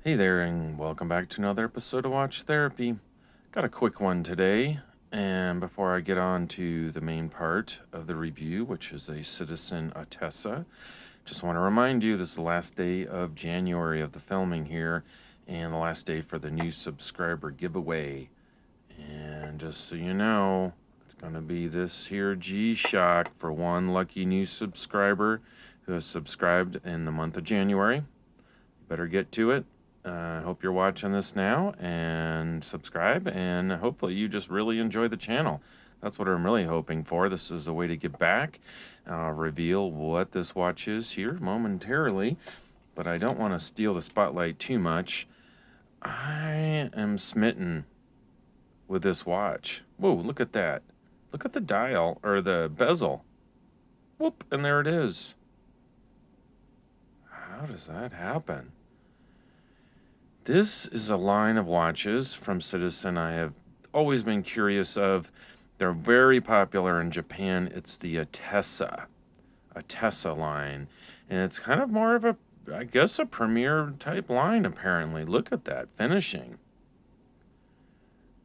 Hey there, and welcome back to another episode of Watch Therapy. Got a quick one today, and before I get on to the main part of the review, which is a Citizen Attesa, just want to remind you this is the last day of January of the filming here, and the last day for the new subscriber giveaway. And just so you know, it's going to be this here G-Shock for one lucky new subscriber who has subscribed in the month of January. Better get to it. I hope you're watching this now and subscribe, and hopefully you just really enjoy the channel. That's what I'm really hoping for. This is a way to get back. I'll reveal what this watch is here momentarily, but I don't want to steal the spotlight too much. I am smitten with this watch. Whoa, look at that. Look at the dial, or the bezel. Whoop, and there it is. How does that happen? This is a line of watches from Citizen I have always been curious of. They're very popular in Japan. It's the Attesa line. And it's kind of more of a, I guess, a premier type line, apparently. Look at that finishing.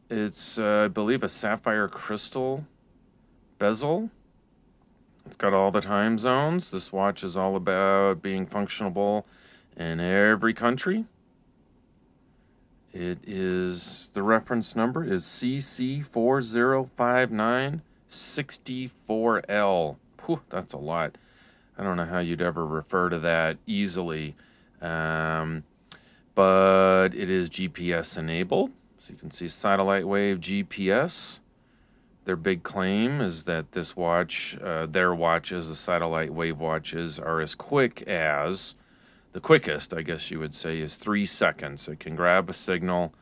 It's, I believe, a sapphire crystal bezel. It's got all the time zones. This watch is all about being functionable in every country. It is, the reference number is CC4059-64L. Whew, that's a lot. I don't know how you'd ever refer to that easily. But it is GPS enabled. So you can see satellite wave GPS. Their big claim is that this watch, their watches, the satellite wave watches, are as quick as, the quickest, I guess you would say, is 3 seconds. It can grab a signal,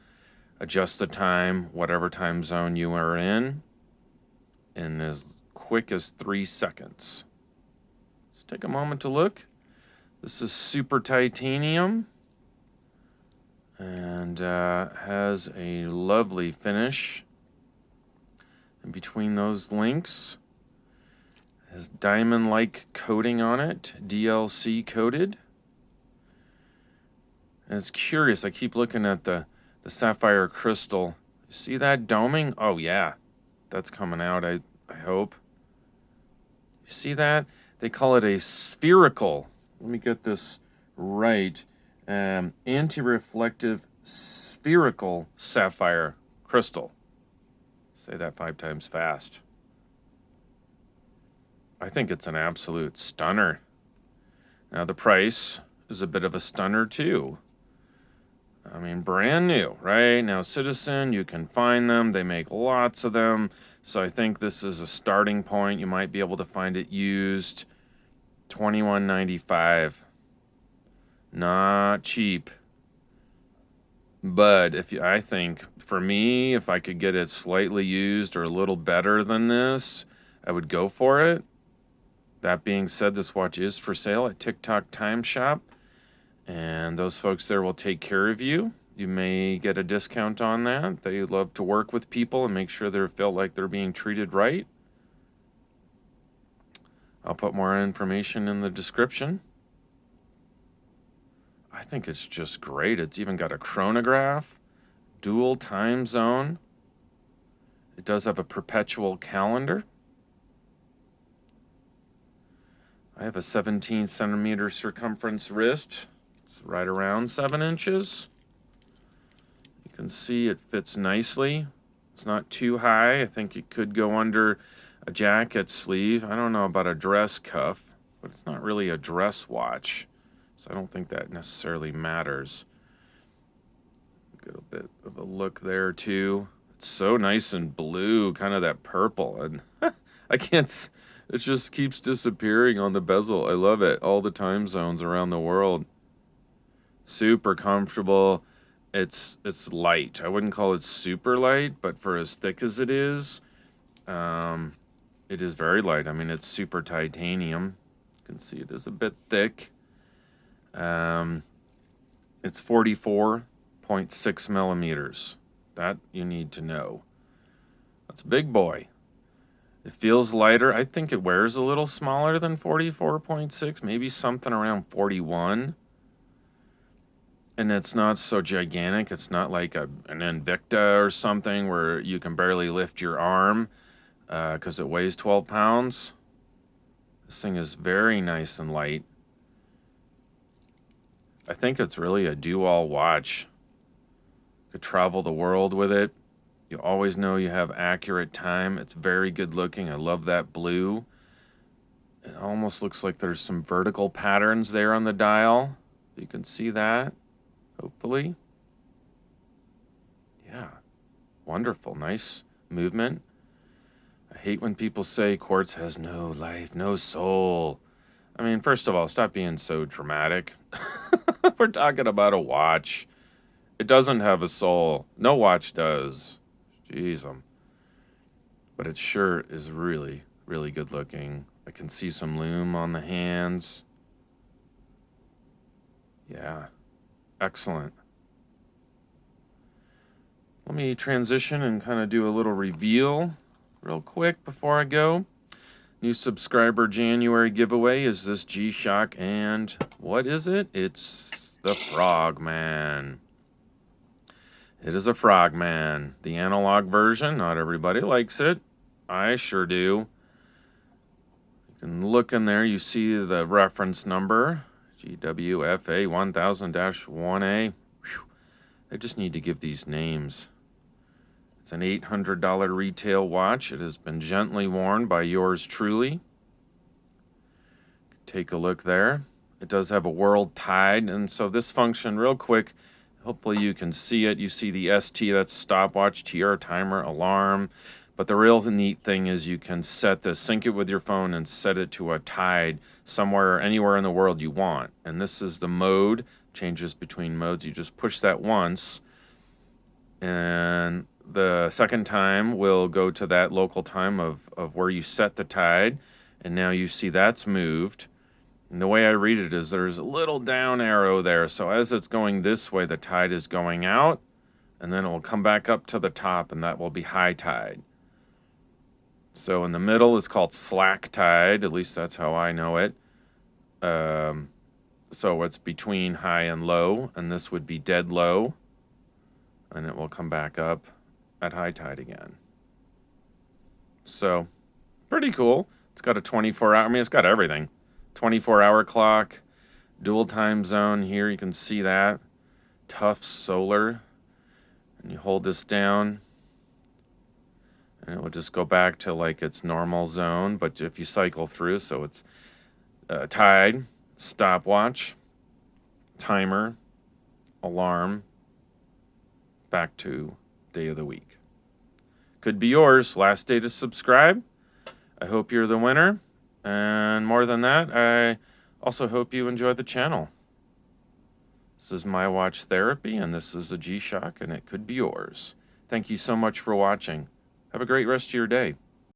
adjust the time, whatever time zone you are in as quick as 3 seconds. Let's take a moment to look. This is super titanium and has a lovely finish. In between those links, it has diamond-like coating on it, DLC coated. And it's curious, I keep looking at the sapphire crystal. You see that doming? Oh yeah, that's coming out, I hope. You see that? They call it a spherical, let me get this right, anti-reflective spherical sapphire crystal. Say that 5 times fast. I think it's an absolute stunner. Now the price is a bit of a stunner too. I mean, brand new, right? Now, Citizen, you can find them. They make lots of them. So I think this is a starting point. You might be able to find it used. $21.95. Not cheap. But I think, for me, if I could get it slightly used or a little better than this, I would go for it. That being said, this watch is for sale at Tick Tock Time Shop. And those folks there will take care of you. You may get a discount on that. They love to work with people and make sure they feel like they're being treated right. I'll put more information in the description. I think it's just great. It's even got a chronograph, dual time zone. It does have a perpetual calendar. I have a 17 centimeter circumference wrist. It's right around 7 inches. You can see it fits nicely. It's not too high. I think it could go under a jacket sleeve. I don't know about a dress cuff, but it's not really a dress watch. So I don't think that necessarily matters. Get a bit of a look there too. It's so nice and blue, kind of that purple. And I can't, it just keeps disappearing on the bezel. I love it. All the time zones around the world. Super comfortable. It's light. I wouldn't call it super light, but for as thick as it is very light. I mean, it's super titanium. You can see it is a bit thick. It's 44.6 millimeters. That you need to know. That's a big boy. It feels lighter. I think it wears a little smaller than 44.6, maybe something around 41. And it's not so gigantic. It's not like an Invicta or something where you can barely lift your arm because it weighs 12 pounds. This thing is very nice and light. I think it's really a do-all watch. Could travel the world with it. You always know you have accurate time. It's very good looking. I love that blue. It almost looks like there's some vertical patterns there on the dial. You can see that, hopefully. Yeah, wonderful, nice movement. I hate when people say Quartz has no life, no soul. I mean, first of all, stop being so dramatic. We're talking about a watch. It doesn't have a soul. No watch does. Jeez, but it sure is really, really good looking. I can see some lume on the hands. Yeah, excellent. Let me transition and kind of do a little reveal real quick before I go. New subscriber January giveaway is this G-Shock, and what is it? It's the Frogman. It is a Frogman, the analog version. Not everybody likes it. I sure do. You can look in there. You see the reference number, GWFA 1000-1A. I just need to give these names. It's an $800 retail watch. It has been gently worn by yours truly. Take a look there. It does have a world tide, and so this function, real quick, hopefully you can see it. You see the ST, that's stopwatch, TR, timer, alarm. But the real neat thing is you can set this, sync it with your phone and set it to a tide somewhere, anywhere in the world you want. And this is the mode, changes between modes. You just push that once, and the second time will go to that local time of where you set the tide. And now you see that's moved. And the way I read it is there's a little down arrow there. So as it's going this way, the tide is going out, and then it will come back up to the top, and that will be high tide. So in the middle is called slack tide. At least that's how I know it. So it's between high and low, and this would be dead low, and it will come back up at high tide again. So pretty cool. It's got a 24-hour, I mean, it's got everything. 24-hour clock, dual time zone here, you can see that. Tough solar. And you hold this down, and it will just go back to like its normal zone. But if you cycle through, so it's tide, stopwatch, timer, alarm, back to day of the week. Could be yours. Last day to subscribe. I hope you're the winner. And more than that, I also hope you enjoy the channel. This is My Watch Therapy, and this is a G-Shock, and it could be yours. Thank you so much for watching. Have a great rest of your day.